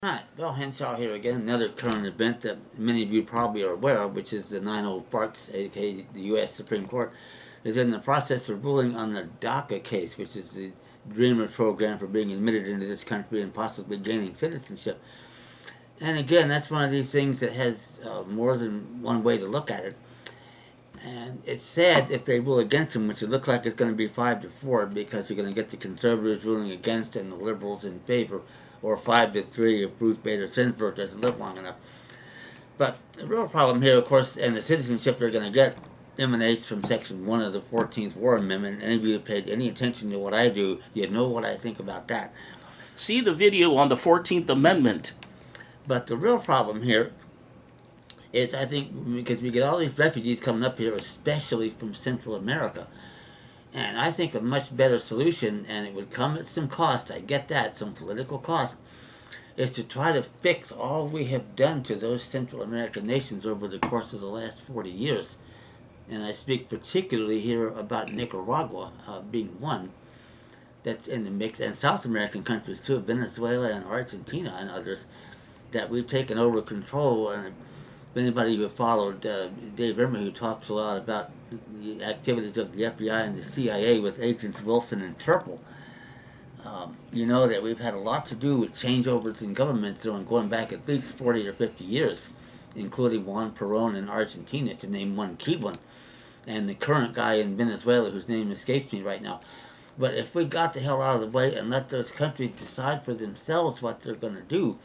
Hi, Bill Henshaw here again. Another current event that many of you probably are aware of, which is the 9-0 Farts, aka the U.S. Supreme Court, is in the process of ruling on the DACA case, which is the Dreamers program for being admitted into this country and possibly gaining citizenship. And again, that's one of these things that has more than one way to look at it. And it's sad if they rule against him, which it looks like it's going to be 5-4, because you're going to get the conservatives ruling against and the liberals in favor, or 5-3 if Ruth Bader Ginsburg doesn't live long enough. But the real problem here, of course, and the citizenship they're going to get emanates from Section 1 of the 14th War Amendment. Any of you who paid any attention to what I do, you know what I think about that. See the video on the 14th Amendment. But the real problem here is, I think, because we get all these refugees coming up here, especially from Central America. And I think a much better solution, and it would come at some cost, I get that, some political cost, is to try to fix all we have done to those Central American nations over the course of the last 40 years. And I speak particularly here about Nicaragua being one that's in the mix, and South American countries too, Venezuela and Argentina and others, that we've taken over control. And anybody who followed Dave Irma, who talks a lot about the activities of the FBI and the CIA with Agents Wilson and Turple, you know that we've had a lot to do with changeovers in governments going back at least 40 or 50 years, including Juan Perón in Argentina, to name one key one, and the current guy in Venezuela, whose name escapes me right now. But if we got the hell out of the way and let those countries decide for themselves what they're going to do,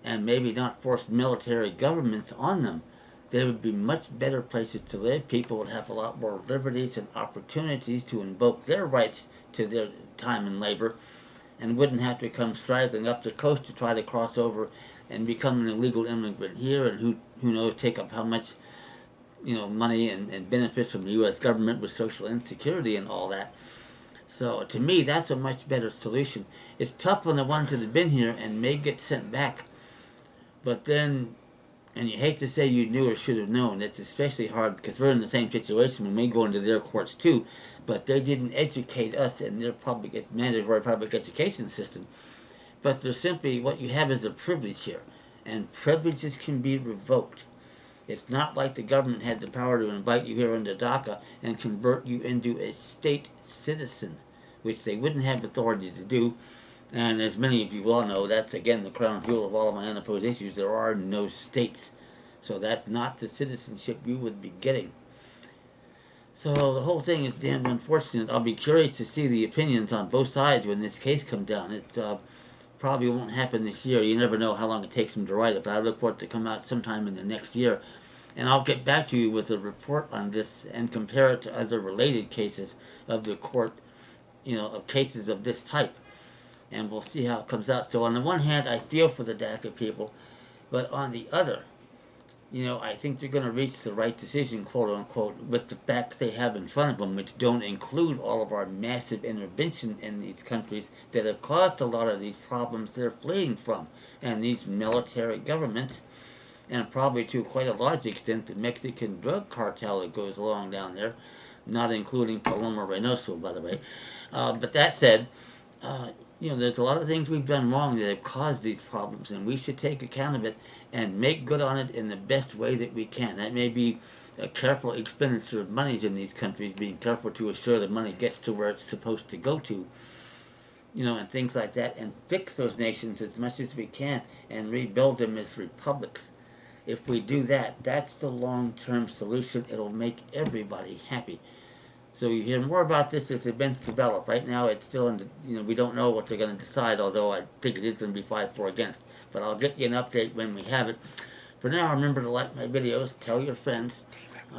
and maybe not force military governments on them, they would be much better places to live. People would have a lot more liberties and opportunities to invoke their rights to their time and labor, and wouldn't have to come straggling up the coast to try to cross over and become an illegal immigrant here, and who knows, take up how much money and benefits from the U.S. government with social insecurity and all that. So to me, that's a much better solution. It's tough on the ones that have been here and may get sent back, but then, and you hate to say you knew or should have known, it's especially hard because we're in the same situation when we go into their courts too, but they didn't educate us in their mandatory public education system. But they're simply, what you have is a privilege here, and privileges can be revoked. It's not like the government had the power to invite you here under DACA and convert you into a state citizen, which they wouldn't have authority to do. And as many of you well know, that's again the crown jewel of all of my unopposed issues. There are no states. So that's not the citizenship you would be getting. So the whole thing is damned unfortunate. I'll be curious to see the opinions on both sides when this case comes down. It probably won't happen this year. You never know how long it takes them to write it, but I look for it to come out sometime in the next year. And I'll get back to you with a report on this and compare it to other related cases of the court, of cases of this type. And we'll see how it comes out. So on the one hand, I feel for the DACA people, but on the other, I think they're going to reach the right decision, quote unquote, with the facts they have in front of them, which don't include all of our massive intervention in these countries that have caused a lot of these problems they're fleeing from, and these military governments, and probably to quite a large extent the Mexican drug cartel that goes along down there, not including Paloma Reynoso, by the way. But that said, there's a lot of things we've done wrong that have caused these problems, and we should take account of it and make good on it in the best way that we can. That may be a careful expenditure of monies in these countries, being careful to assure the money gets to where it's supposed to go to, and things like that, and fix those nations as much as we can and rebuild them as republics. If we do that, that's the long-term solution. It'll make everybody happy. So you hear more about this as events develop. Right now, it's still in the, we don't know what they're going to decide, although I think it is going to be 5-4 against. But I'll get you an update when we have it. For now, remember to like my videos, tell your friends,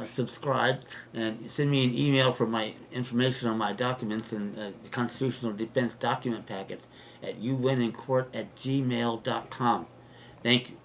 subscribe, and send me an email for my information on my documents and the constitutional defense document packets at youwinincourt@gmail.com. Thank you.